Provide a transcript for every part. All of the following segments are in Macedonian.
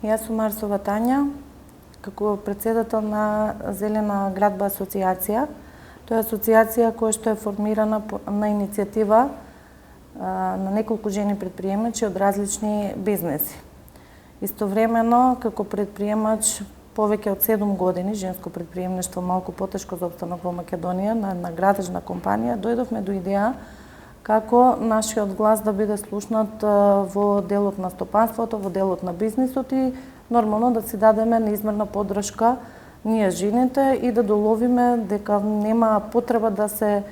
Јас сум Марсова Тања, како председател на Зелена градба асоцијација. Тоа е асоцијација која што е формирана на иницијатива на неколку жени предприемачи од различни бизнеси. Истовремено, како предприемач повеќе од 7 години, женско предприемништво малку потешко за опстанок во Македонија, на една градежна компанија, дојдовме до идеја како нашиот глас да биде слушнат во делот на стопанството, во делот на бизнисот и нормално да си дадеме неизмерна поддршка ние жените и да доловиме дека нема потреба да се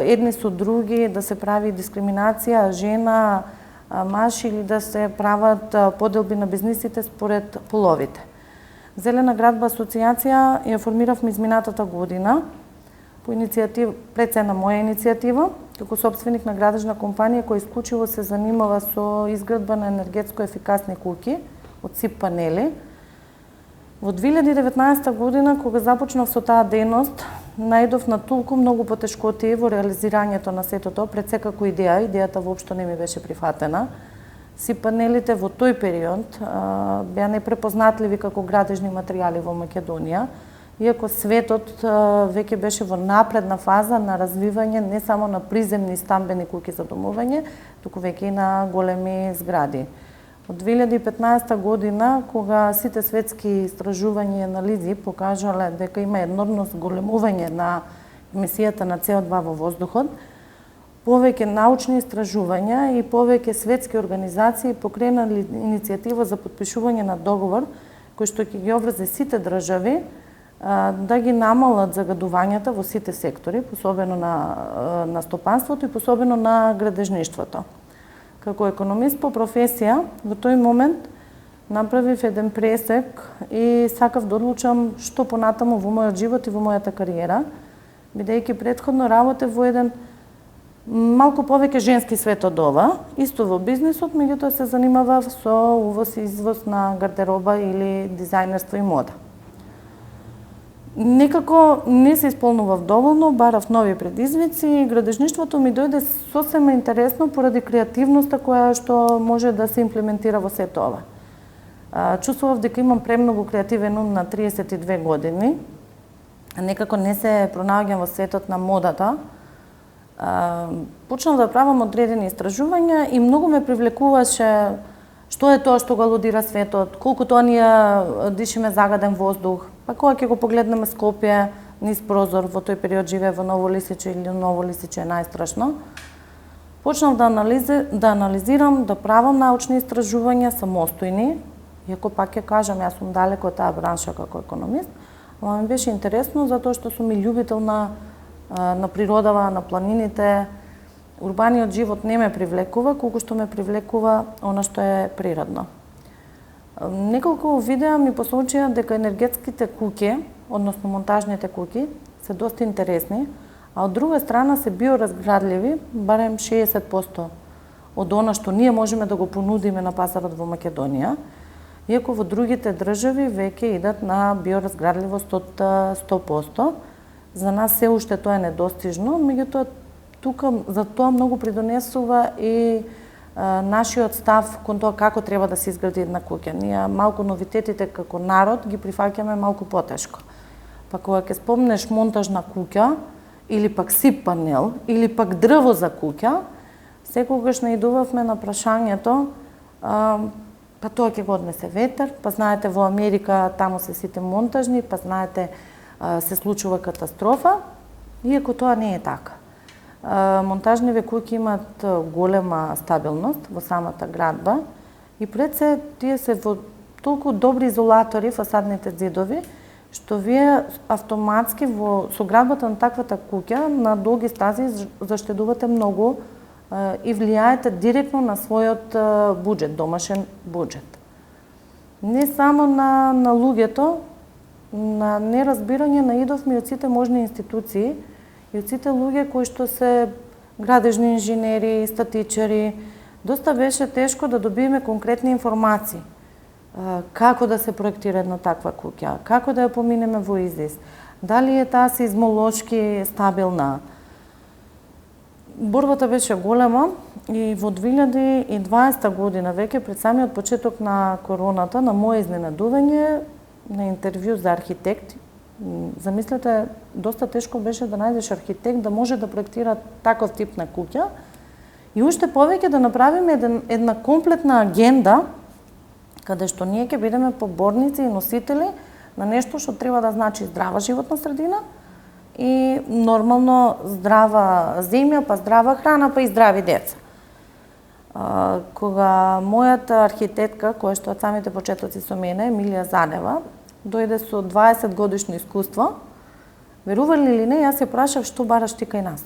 едни со други, да се прави дискриминација жена, маж или да се прават поделби на бизнисите според половите. Зелена градба асоцијација ја формиравме изминатата година по иницијатива, пред се на моја иницијатива, како сопственик на градежна компанија која исклучиво се занимава со изградба на енергетско ефикасни куќи од СИП панели. Во 2019 година, кога започнав со таа дејност, најдов на толку многу потешкоти во реализирањето на сето тоа, пред секако идејата воопшто не ми беше прифатена. СИП панелите во тој период беа непрепознатливи како градежни материјали во Македонија, иако светот веќе беше во напредна фаза на развивање не само на приземни стамбени куќи за домување, туку веќе и на големи згради. Од 2015 година, кога сите светски истражувања и анализи покажале дека има енормно зголемување на емисијата на CO2 во воздухот, повеќе научни истражувања и повеќе светски организации покренали иницијатива за потпишување на договор кој што ќе ги обврзе сите држави да ги намалат загадувањата во сите сектори, посебно на стопанството и посебно на градежништвото. Како економист по професија, во тој момент направив еден пресек и сакав да одлучам што понатаму во мојот живот и во мојата кариера, бидејќи претходно работев во еден малку повеќе женски свет од ова, исто во бизнисот, меѓутоа се занимавав со увоз и извоз на гардероба или дизајнерство и мода. Некако не се исполнував доволно, барав нови предизвици и градежништвото ми дојде сосема интересно поради креативноста која што може да се имплементира во сето ова. Чувствував дека имам премногу креативен ум на 32 години, некако не се пронаоѓам во светот на модата. Почнав да правам одредени истражувања и многу ме привлекуваше што е тоа што го алудира светот, колку тоа ние дишиме загаден воздух. Па кога ќе го погледнеме Скопје низ прозор, во тој период живее во Ново Лисиче или Ново Лисиче е најстрашно, почнав да анализирам, да правам научни истражувања самостојни, иако пак ќе кажам, јас сум далеко од таа бранша како економист, ама ми беше интересно затоа што сум и љубител на природава, на планините. Урбаниот живот не ме привлекува, колку што ме привлекува она што е природно. Неколку видеа ми посочија дека енергетските куќи, односно монтажните куќи, се доста интересни, а од друга страна се биоразградливи, барем 60% од она што ние можеме да го понудиме на пазарот во Македонија, иако во другите држави веќе идат на биоразградливост од 100%. За нас се уште тоа е недостижно, меѓутоа тука за тоа многу придонесува и нашиот став кон тоа како треба да се изгради една куќа. Ние малку новитетите како народ ги прифаќаме малку потешко. Па кога ќе спомнеш монтажна куќа, или пак СИП панел, или пак дрво за куќа, секогаш наидувавме на прашањето па тоа ќе го однесе ветер, па знаете во Америка таму се сите монтажни, па знаете се случува катастрофа, иако тоа не е така. Монтажниве куќи имаат голема стабилност во самата градба и пред се тие се во толку добри изолатори фасадните ѕидови, што вие автоматски со градбата на таквата куќа на долги стази заштедувате многу и влијаете директно на својот буџет, домашен буџет. Не само на луѓето, на неразбирање наидовме од сите можни институции и од сите луѓе кои што се градежни инженери, статичари. Доста беше тешко да добиеме конкретни информации. Како да се проектира една таква куќа, како да ја поминеме во изис, дали е таа сеизмолошки стабилна. борбата беше голема и во 2020 година, веќе пред самиот почеток на короната, на моje изненадување, на интервју за архитект, замислете, доста тешко беше да најдеш архитект да може да проектира таков тип на куќа и уште повеќе да направиме една комплетна агенда каде што ние ќе бидеме поборници и носители на нешто што треба да значи здрава животна средина и нормално здрава земја, па здрава храна, па и здрави деца. Кога мојата архитектка, која што од самите почетоци со мене, Емилија Занева, дојде со 20 годишно искуство, верували или не, јас ја прашав што бараш ти кај нас.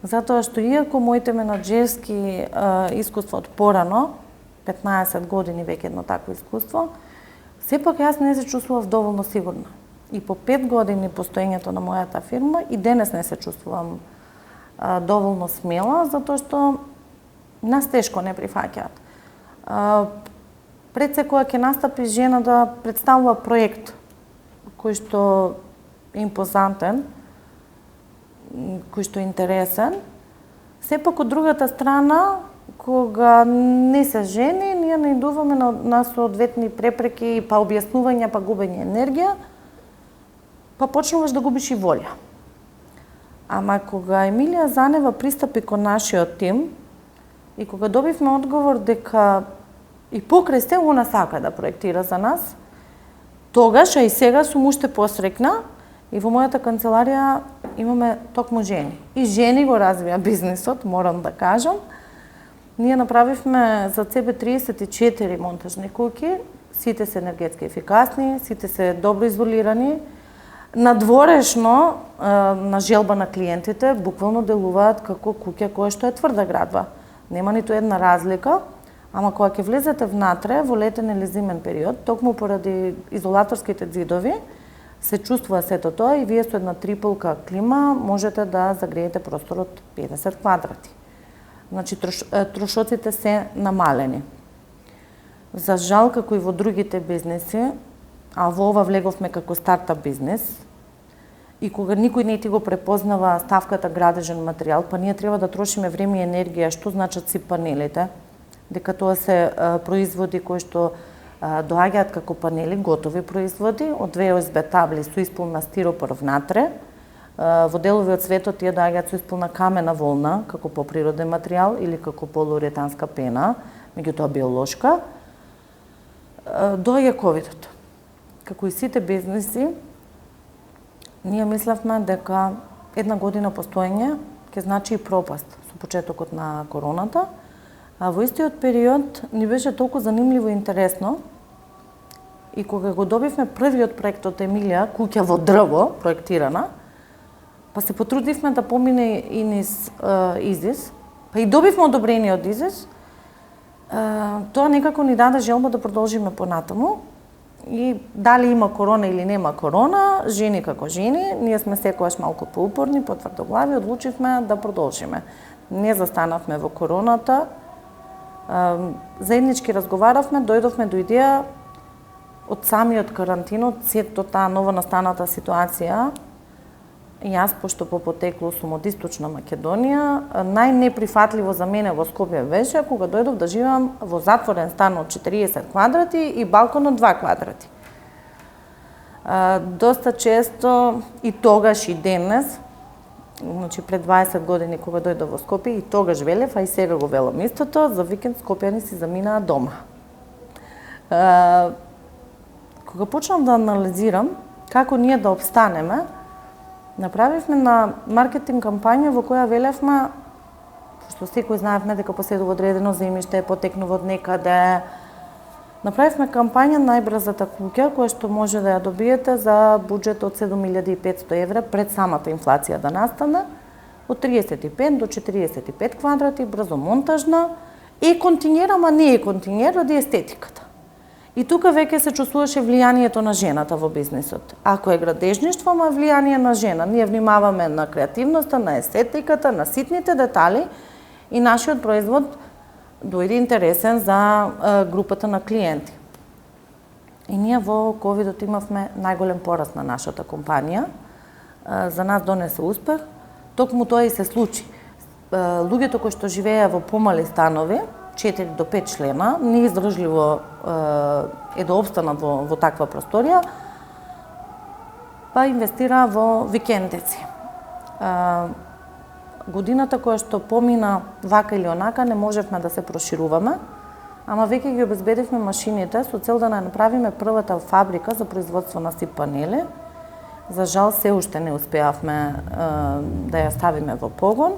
Затоа што иако моите менаџерски искуства од порано, 15 години веќе едно такво искуство, сепак јас не се чувствував доволно сигурна. И по 5 години постоењето на мојата фирма и денес не се чувствувам доволно смела, затоа што нас тешко не прифаќаат. Пред секоја ќе настапи жена да представува проект кој што е импозантен, кој што е интересен, сепак од другата страна, кога не се жени, ние наидуваме на соодветни препреки, па објаснувања, па губење енергија, па почнуваш да губиш и волја. Ама кога Емилија Занева пристапи кон нашиот тим и кога добивме одговор дека и покрај сте она сака да проектира за нас, тогаш, а и сега сум уште посрекна и во мојата канцеларија имаме токму жени. И жени го развија бизнисот, морам да кажам. Ние направивме за себе 34 монтажни куќи, сите се енергетски ефикасни, сите се добро изолирани, надворешно на желба на клиентите, буквално делуваат како куќа која што е тврда градва. Нема ниту една разлика, ама кога ќе влезете внатре во летен или зимен период, токму поради изолаторските зидови, се чувствува сето тоа и вие со една триполка клима можете да загреете простор од 50 квадрати. Значи, трошоците се намалени. За жал, како и во другите бизнеси, а во ова влеговме како стартап бизнес, и кога никој не ти го препознава ставката градежен материјал, па ние треба да трошиме време и енергија, што значат си панелите, дека тоа се производи кои што доаѓаат како панели, готови производи, од две ОСБ табли со исполна стиропор внатре. Во делови од светот тие доаѓаат со исполна камена волна, како поприроден материјал или како полиуретанска пена, меѓутоа биолошка. Доаѓа ковидот. Како и сите бизнеси, ние мислевме дека една година постоење ќе значи и пропаст со почетокот на короната, а во истиот период ни беше толку занимливо и интересно и кога го добивме првиот проект од Емилија, куќа во дрво, проектирана, па се потрудивме да помине и низ ИЗИС, па и добивме одобрение од ИЗИС, тоа некако ни даде желба да продолжиме понатаму. И дали има корона или нема корона, жени како жени, ние сме секогаш малку поупорни, потврдоглави, одлучивме да продолжиме. Не застанавме во короната, заеднички разговаравме, дојдовме до идеја од самиот карантинот, сето таа нова настаната ситуација. Јас, пошто по потекло сум од Источна Македонија, најнеприфатливо за мене во Скопје беше кога дојдов да живеам во затворен стан од 40 квадрати и балкон од 2 квадрати. Доста често и тогаш и денес, значи пред 20 години кога дојдов во Скопје, и тогаш велев, а и сега го велам истото, за викенд скопјани си заминаа дома. Кога почнав да анализирам како ние да обстанеме, направивме на маркетинг кампања во која велевме, што секој знаевме дека поседува одредено земјиште, потекнува од некаде. Направивме кампања најбрзата куќа која што може да ја добиете за буџет од 7500 евра пред самата инфлација да настане, од 35 до 45 квадрати, брзо монтажна, е континер, ама не е континер, ради естетиката. И тука веќе се чувствуваше влијанието на жената во бизнисот. Ако е градежништво, ама влијание на жена. Ние внимаваме на креативноста, на естетиката, на ситните детали и нашиот производ дојде интересен за групата на клиенти. И ние во ковидот имавме најголем пораст на нашата компанија. За нас донесе успех. Токму тоа и се случи. луѓето кои што живееа во помали станови, 4 до 5 члена, неиздржливо е да обстанат во таква просторија, па инвестираа во викендици. Годината која што помина вака или онака, не можевме да се прошируваме, ама веќе ги обезбедивме машините со цел да направиме првата фабрика за производство на СИП панели. За жал, се уште не успеавме да ја ставиме во погон.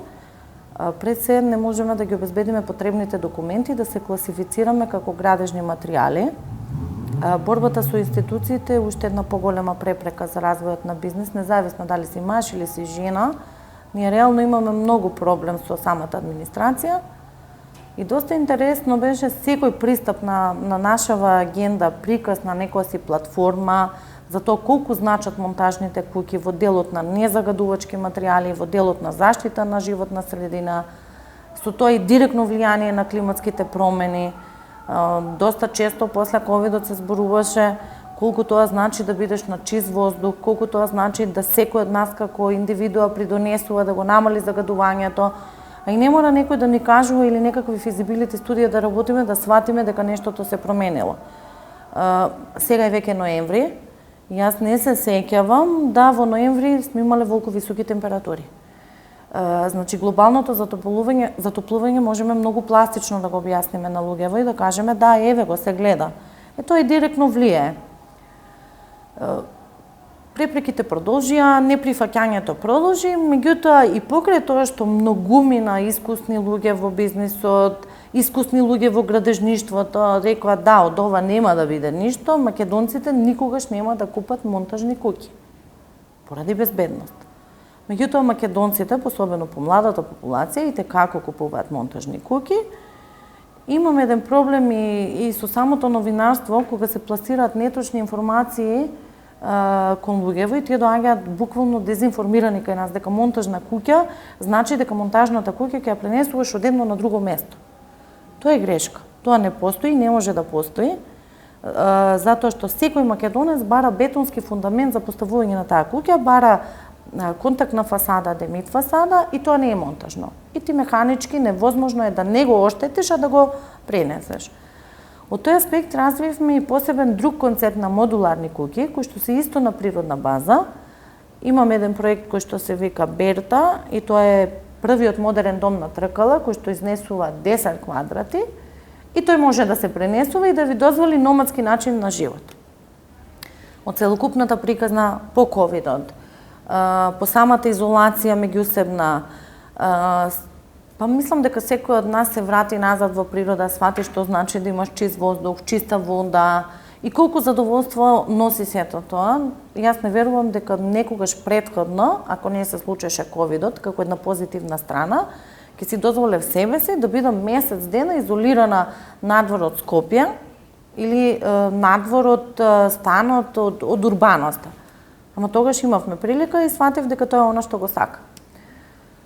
Пред се не можеме да ги обезбедиме потребните документи, да се класифицираме како градежни материјали. Борбата со институциите е уште една поголема препрека за развојот на бизнес, независно дали си маж или си жена. Ние реално имаме многу проблем со самата администрација. И доста интересно беше секој пристап на нашава агенда, приказ на некоја си платформа, за тоа колку значат монтажните куќи во делот на незагадувачки материјали, во делот на заштита на животна средина, со тоа и директно влијание на климатските промени. Доста често после ковидот се зборуваше колку тоа значи да бидеш на чист воздух, колку тоа значи да секој од нас како индивидуа придонесува да го намали загадувањето, а и не мора некој да ни кажува или некакви физибилити студија да работиме, да сватиме дека нештото се променило. Сега е веќе ноември, јас не се сеќавам да во ноември сме имале волку високи температури. Значи, глобалното затоплување можеме многу пластично да го објасниме на луѓето и да кажеме да, еве го се гледа. Тоа директно влијае. Препреките продолжија, неприфаќањето продолжи, меѓутоа и покрај тоа што многумина искусни луѓе во бизнисот, искусни луѓе во градежништвото рекоа да, од ова нема да биде ништо, македонците никогаш нема да купат монтажни куќи поради безбедност. Меѓутоа македонците, особено помладата популација, и како купуваат монтажни куќи. Имаме еден проблем и со самото новинарство, кога се пласираат неточни информации кон луѓево и тие доаѓаат буквално дезинформирани кај нас дека монтажна куќа значи дека монтажната куќа ќе ја пренесуваш од едно на друго место. Тоа е грешка. Тоа не постои, не може да постои, затоа што секој македонец бара бетонски фундамент за поставување на таа куќа, бара контактна фасада, демит фасада и тоа не е монтажно. И ти механички невозможно е да не го оштетиш, а да го пренесеш. Од тој аспект развивме и посебен друг концепт на модуларни куќи, кои што се исто на природна база. Имаме еден проект кој што се вика Берта и тоа е првиот модерен дом на Тркала, кој што изнесува 10 квадрати и тој може да се пренесува и да ви дозволи номадски начин на живот. Од целокупната приказна по ковидот, по самата изолација меѓусебна, па мислам дека секој од нас се врати назад во природа, свати што значи да имаш чист воздух, чиста вода и колку задоволство носи сето тоа. Јас не верувам дека некогаш претходно, ако не се случеше ковидот, како една позитивна страна, ќе си дозволев себе си да бидам месец дена изолирана надвор од Скопје или надвор од станот, од урбаноста. Ама тогаш имавме прилика и сватив дека тоа е она што го сака.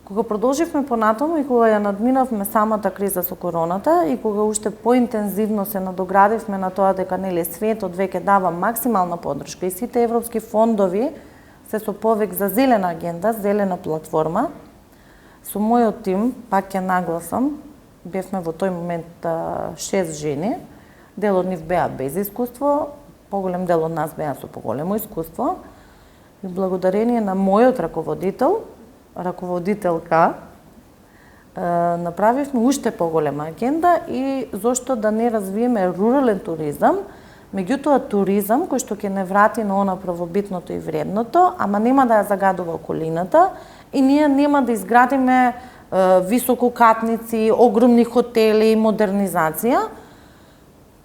Кога продолживме понатаму и кога ја надминавме самата криза со короната и кога уште поинтензивно се надоградивме на тоа дека светот веќе дава максимална поддршка и сите европски фондови се со повик за зелена агенда, зелена платформа, со мојот тим, пак ќе нагласам, бевме во тој момент 6 жени, дел од нив беа без искуство, поголем дел од нас беа со поголемо искуство, и благодарение на мојот раководителка, направивме уште поголема агенда и зошто да не развиеме рурален туризам, меѓутоа туризам кој што ќе не врати на она правобитното и вредното, ама нема да ја загадува околината и ние нема да изградиме висококатници, огромни хотели, модернизација.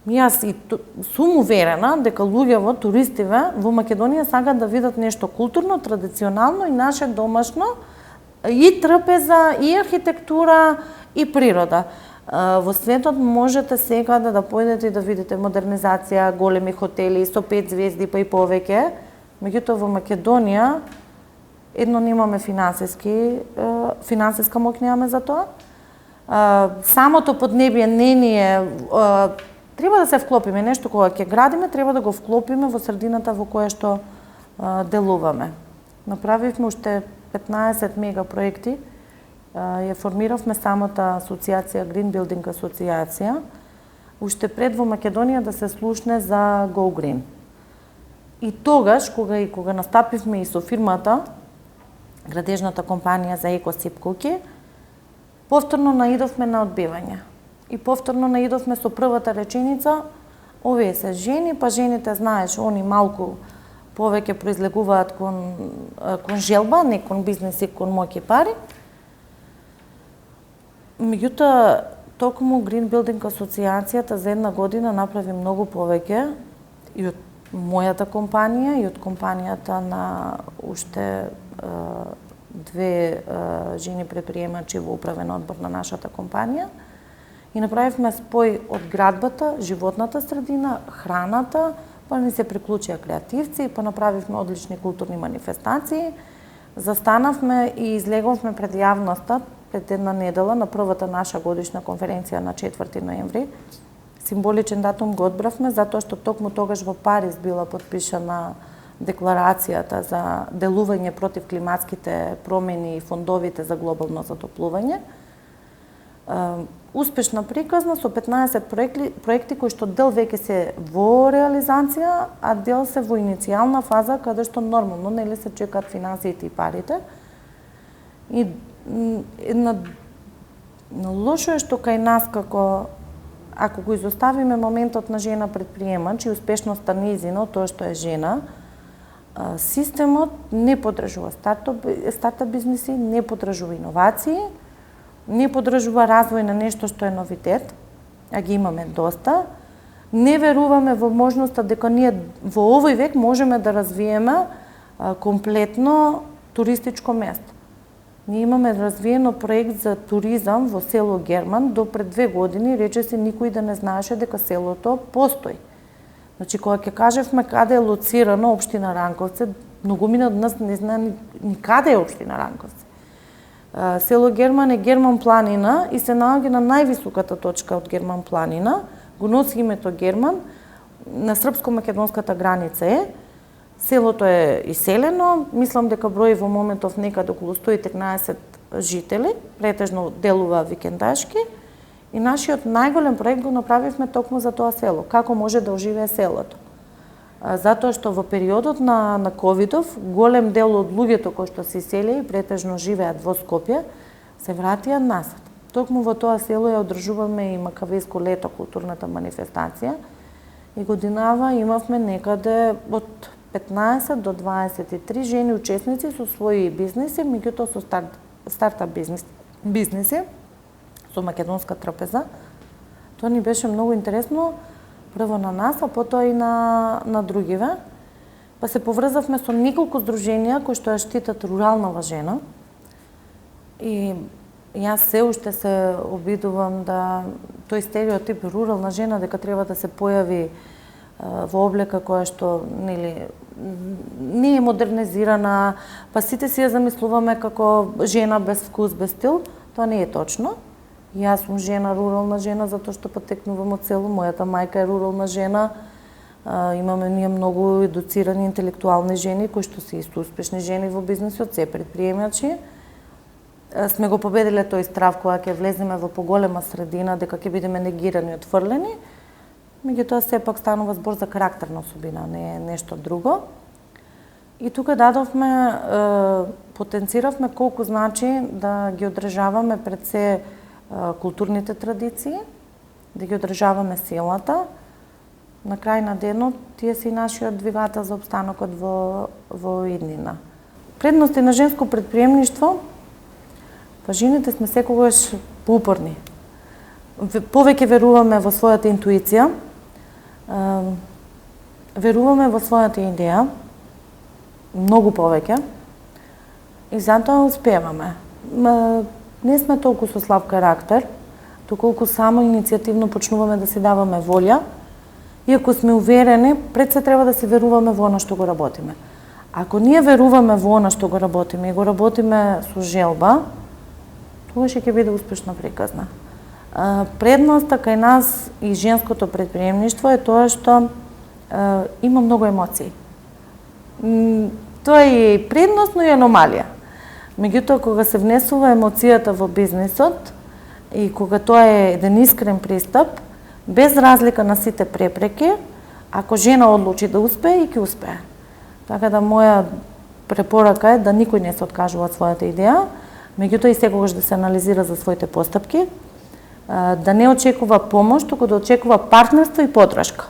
Јас и сум уверена дека луѓето, туристиве во Македонија сакаат да видат нешто културно, традиционално и наше домашно, и трпеза, и архитектура, и природа. Во светот можете секаде да појдете и да видите модернизација, големи хотели со 5 звезди па и повеќе, меѓутоа во Македонија едно немаме финансиска моќ немаме за тоа. Самото поднебие не ни е треба да се вклопиме нешто кога ќе градиме, треба да го вклопиме во средината во која што делуваме. Направивме уште 15 мега проекти ја формиравме самата асоциација, Green Building асоциација, уште пред во Македонија да се слушне за Go Green. И тогаш, кога настапивме и со фирмата, градежната компанија за екосип куки, повторно наидовме на одбивање. И повторно наидовме со првата реченица: овие се жени, па жените, знаеш, они малку повеќе произлегуваат кон желба, не кон бизнес и кон моќи пари. Меѓутоа, токму Green Building асоциацијата за една година направи многу повеќе и од мојата компанија и од компанијата на уште две жени предприемачи во управен одбор на нашата компанија. И направивме спој од градбата, животната средина, храната, па ни се приклучија креативци, па направивме одлични културни манифестации. Застанавме и излеговме пред јавноста пред една недела на првата наша годишна конференција на 4 ноември. Символичен датум го одбравме затоа што токму тогаш во Париз била подпишана декларацијата за делување против климатските промени и фондовите за глобално затоплување. Успешна приказна со 15 проекти кои што дел веќе се во реализација, а дел се во иницијална фаза каде што нормално нели се чекаат финансиите и парите. И лошо е што кај нас ако го изоставиме моментот на жена предприемач и успешноста нејзина, тоа што е жена, системот не поддржува стартап бизнеси, не поддржува иновации, не поддржува развој на нешто што е новитет, а ги имаме доста. Не веруваме во можноста дека ние во овој век можеме да развиеме комплетно туристичко место. Ние имаме развиено проект за туризам во село Герман до пред 2 години, речиси никој да не знаеше дека селото постои. Значи, кога ќе кажевме каде е лоцирано општина Ранковци, многумина од нас не знае ни каде е општина Ранковци. Село Герман е Герман планина и се наоѓа на највисоката точка од Герман планина, го носи името Герман, на српско-македонската граница е. Селото е иселено, мислам дека брои во моментов некаде околу 113 жители, претежно делува викендашки. И нашиот најголем проект го направивме токму за тоа село. Како може да оживее селото? Затоа што во периодот на ковидов, голем дел од луѓето кои што се иселија и претежно живеат во Скопје, се вратија назад. Токму во тоа село ја одржуваме и Макавејско лето, културната манифестација. И годинава имавме некаде од 15 до 23 жени учесници со своји бизнеси, меѓутоа со стартап бизнеси, со македонска трапеза. Тоа ни беше многу интересно, прво на нас, а потоа и на другиве. Па се поврзавме со неколку здруженија кои што ја штитат руралнава жена. И јас се уште се обидувам да тој стереотип рурална жена дека треба да се појави во облека која што нели не е модернизирана, па сите си ја замислуваме како жена без вкус, без стил. Тоа не е точно. Јас сум жена, рурална жена, затоа што потекнувам од село, мојата мајка е рурална жена. Имаме ние многу едуцирани интелектуални жени кои што се исто успешни жени во бизнисот, се предприемачи. Сме го победиле тој страв кога ќе влеземе во поголема средина дека ќе бидеме негирани и отфрлени. Меѓутоа сепак станува збор за карактерна особина, не е нешто друго. И тука дадовме, потенциравме колку значи да ги одржаваме пред се културните традиции, да ги одржаваме силата. На крај на денот, тие се и нашиот двигател за опстанокот во иднина. Предности на женско предприемништво, па жените сме секогаш поупорни. Повеќе веруваме во својата интуиција, веруваме во својата идеја, многу повеќе, и затоа успеваме. Не сме толку со слаб карактер, доколку само иницијативно почнуваме да си даваме волја, иако сме уверени, пред се треба да си веруваме во она што го работиме. Ако ние веруваме во она што го работиме и го работиме со желба, тогаш ќе биде успешна приказна. Предноста кај нас и женското предприемништво е тоа што има многу емоции. Тоа е и предност, но и аномалија. Меѓутоа, кога се внесува емоцијата во бизнисот и кога тоа е еден искрен пристап, без разлика на сите препреки, ако жена одлучи да успее, и ќе успее. Така да моја препорака е да никој не се откажува од својата идеја, меѓутоа и секогаш да се анализира за своите постапки, да не очекува помош, туку да очекува партнерство и поддршка.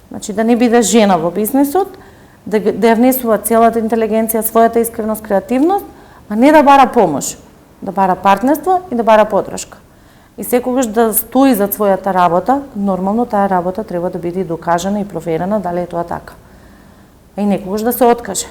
Значи да не биде жена во бизнисот, да ја внесува целата интелигенција, својата искреност, креативност, а не да бара помош, да бара партнерство и да бара поддршка. И секогаш да стои за својата работа, нормално таа работа треба да биде докажана и проверена дали е тоа така. И некогаш да се откаже.